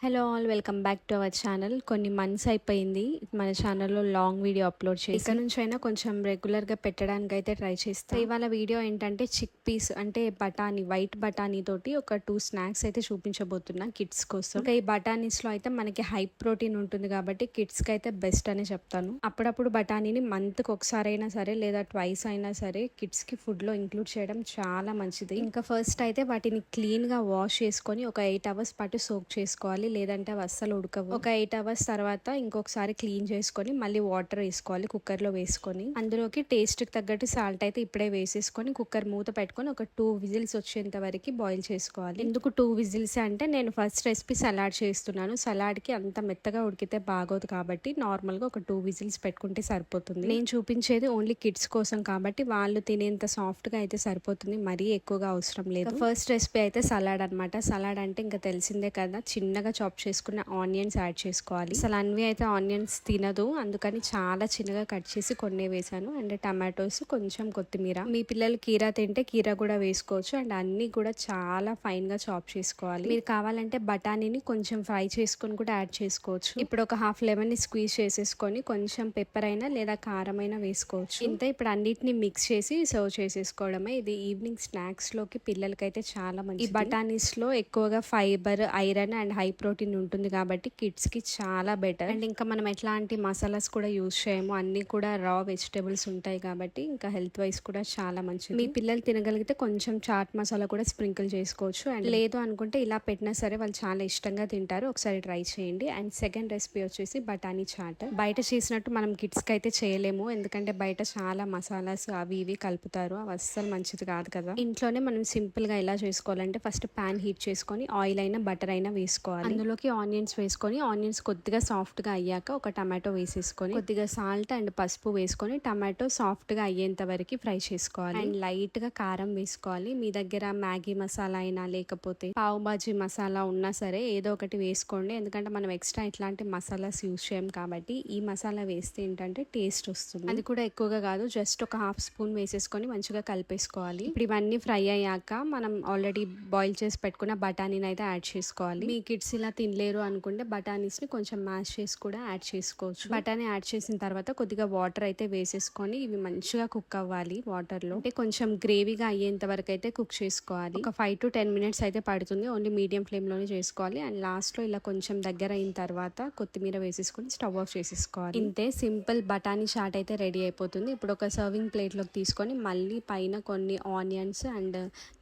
Hello all welcome back to our channel. కొన్ని months అయిపోయింది మన ఛానల్లో లాంగ్ వీడియో అప్లోడ్ చేసి. ఇక్కడ నుంచి అయినా కొంచెం రెగ్యులర్గా పెట్టడానికి అయితే ట్రై చేస్తాను. ఇవాళ వీడియో ఏంటంటే చిక్ పీస్ అంటే బఠానీ, వైట్ బఠానీ తోటి ఒక 2 స్నాక్స్ అయితే చూపించబోతున్నా కిడ్స్ కోసం. ఇంకా ఈ బఠానీస్లో అయితే మనకి హై ప్రోటీన్ ఉంటుంది కాబట్టి కిడ్స్కి అయితే బెస్ట్ అనే చెప్తాను. అప్పుడప్పుడు బఠానీని మంత్కి ఒకసారి అయినా సరే లేదా ట్వైస్ అయినా సరే కిడ్స్కి ఫుడ్లో ఇంక్లూడ్ చేయడం చాలా మంచిది. ఇంకా ఫస్ట్ అయితే వాటిని క్లీన్గా వాష్ చేసుకొని ఒక 8 అవర్స్ పాటు సోక్ చేసుకోవాలి, లేదంటే అవి అస్సలు ఉడకవు. ఒక 8 అవర్స్ తర్వాత ఇంకొకసారి క్లీన్ చేసుకొని మళ్ళీ వాటర్ వేసుకోవాలి కుక్కర్లో వేసుకొని. అందులోకి టేస్ట్కి తగ్గట్టు సాల్ట్ అయితే ఇప్పుడే వేసేసుకొని కుక్కర్ మూత పెట్టుకొని ఒక 2 విజిల్స్ వచ్చేంత వరకు బాయిల్ చేసుకోవాలి. ఎందుకు 2 విజిల్స్ అంటే నేను ఫస్ట్ రెసిపీ సలాడ్ చేస్తున్నాను. సలాడ్కి అంత మెత్తగా ఉడికితే బాగోదు కాబట్టి నార్మల్గా ఒక 2 విజిల్స్ పెట్టుకుంటే సరిపోతుంది. నేను చూపించేది ఓన్లీ కిడ్స్ కోసం కాబట్టి వాళ్ళు తినేంత సాఫ్ట్గా అయితే సరిపోతుంది, మరీ ఎక్కువగా అవసరం లేదు. ఫస్ట్ రెసిపీ అయితే సలాడ్ అనమాట. సలాడ్ అంటే ఇంకా తెలిసిందే కదా, చిన్నగా చాప్ చేసుకున్న ఆనియన్స్ యాడ్ చేసుకోవాలి. అసలు అన్వి అయితే ఆనియన్స్ తినదు, అందుకని చాలా చిన్నగా కట్ చేసి కొన్ని వేసాను. అండ్ టమాటోస్, కొంచెం కొత్తిమీర. మీ పిల్లలు కీరా తింటే కీరా కూడా వేసుకోవచ్చు. అండ్ అన్ని కూడా చాలా ఫైన్ గా చాప్ చేసుకోవాలి. మీరు కావాలంటే బఠానీని కొంచెం ఫ్రై చేసుకొని కూడా యాడ్ చేసుకోవచ్చు. ఇప్పుడు ఒక హాఫ్ లెమన్ ని స్క్వీజ్ చేసేసుకొని కొంచెం పెప్పర్ అయినా లేదా కారం అయినా వేసుకోవచ్చు. ఇంత ఇప్పుడు అన్నిటిని మిక్స్ చేసి సర్వ్ చేసేసుకోవడమే. ఇది ఈవినింగ్ స్నాక్స్ లోకి పిల్లలకైతే చాలా మంచిది. ఈ బఠానీస్ లో ఎక్కువగా fibre, iron and high protein ఉంటుంది కాబట్టి కిడ్స్ కి చాలా బెటర్. అండ్ ఇంకా మనం ఎట్లాంటి మసాలాస్ కూడా యూజ్ చేయము, అన్ని కూడా రా వెజిటేబుల్స్ ఉంటాయి కాబట్టి ఇంకా హెల్త్ వైజ్ కూడా చాలా మంచిది. మీ పిల్లలు తినగలిగితే కొంచెం చాట్ మసాలా కూడా స్ప్రింకిల్ చేసుకోవచ్చు. అండ్ లేదు అనుకుంటే ఇలా పెట్టినా సరే వాళ్ళు చాలా ఇష్టంగా తింటారు. ఒకసారి ట్రై చేయండి. అండ్ సెకండ్ రెసిపీ వచ్చేసి బఠానీ చాట్. బయట చేసినట్టు మనం కిడ్స్ కి అయితే చేయలేము, ఎందుకంటే బయట చాలా మసాలాస్ అవి ఇవి కలుపుతారు, అవి అస్సలు మంచిది కాదు కదా. ఇంట్లోనే మనం సింపుల్ గా ఎలా చేసుకోవాలంటే ఫస్ట్ ప్యాన్ హీట్ చేసుకొని ఆయిల్ అయినా బటర్ అయినా వేసుకోవాలి. అందులోకి ఆనియన్స్ వేసుకొని ఆనియన్స్ కొద్దిగా సాఫ్ట్ గా అయ్యాక ఒక టమాటో వేసేసుకొని కొద్దిగా సాల్ట్ అండ్ పసుపు వేసుకొని టమాటో సాఫ్ట్ గా అయ్యేంత వరకు ఫ్రై చేసుకోవాలి. అండ్ లైట్ గా కారం వేసుకోవాలి. మీ దగ్గర మ్యాగీ మసాలా అయినా లేకపోతే పావు బాజీ మసాలా ఉన్నా సరే ఏదో ఒకటి వేసుకోండి, ఎందుకంటే మనం ఎక్స్ట్రా ఇట్లాంటి మసాలాస్ యూజ్ చేయం కాబట్టి ఈ మసాలా వేస్తే ఏంటంటే టేస్ట్ వస్తుంది. అది కూడా ఎక్కువగా కాదు, జస్ట్ ఒక హాఫ్ స్పూన్ వేసేసుకొని మంచిగా కలిపేసుకోవాలి. ఇప్పుడు ఇవన్నీ ఫ్రై అయ్యాక మనం ఆల్రెడీ బాయిల్ చేసి పెట్టుకున్న బఠానీని అయితే యాడ్ చేసుకోవాలి. మీ కిడ్స్ ఇలా తినలేరు అనుకుంటే బఠానీస్ ని కొంచెం మ్యాష్ చేసి కూడా యాడ్ చేసుకోవచ్చు. బఠానీ యాడ్ చేసిన తర్వాత కొద్దిగా వాటర్ అయితే వేసేసుకొని ఇవి మంచిగా కుక్ అవ్వాలి వాటర్ లో. అంటే కొంచెం గ్రేవీగా అయ్యేంత వరకు అయితే కుక్ చేసుకోవాలి. ఒక 5 to 10 minutes అయితే పడుతుంది. ఓన్లీ మీడియం ఫ్లేమ్ లోనే చేసుకోవాలి. అండ్ లాస్ట్ లో ఇలా కొంచెం దగ్గర అయిన తర్వాత కొత్తిమీర వేసేసుకొని స్టవ్ ఆఫ్ చేసేసుకోవాలి. ఇంతే, సింపుల్ బఠానీ చాట్ అయితే రెడీ అయిపోతుంది. ఇప్పుడు ఒక సర్వింగ్ ప్లేట్ లోకి తీసుకొని మళ్ళీ పైన కొన్ని ఆనియన్స్ అండ్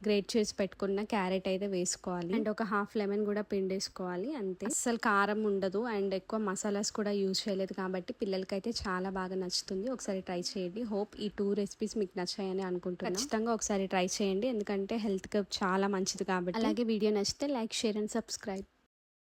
గ్రేట్ చేసి పెట్టుకున్న క్యారెట్ అయితే వేసుకోవాలి. అండ్ ఒక హాఫ్ లెమన్ కూడా పిండేసుకోవాలి. అంతే, అస్సలు కారం ఉండదు అండ్ ఎక్కువ మసాలాస్ కూడా యూజ్ చేయలేదు కాబట్టి పిల్లలకైతే చాలా బాగా నచ్చుతుంది. ఒకసారి ట్రై చేయండి. హోప్ ఈ 2 రెసిపీస్ మీకు నచ్చాయని అనుకుంటున్నాను. ఖచ్చితంగా ఒకసారి ట్రై చేయండి, ఎందుకంటే హెల్త్ కి చాలా మంచిది కాబట్టి. అలాగే వీడియో నచ్చితే లైక్, షేర్ అండ్ సబ్స్క్రైబ్.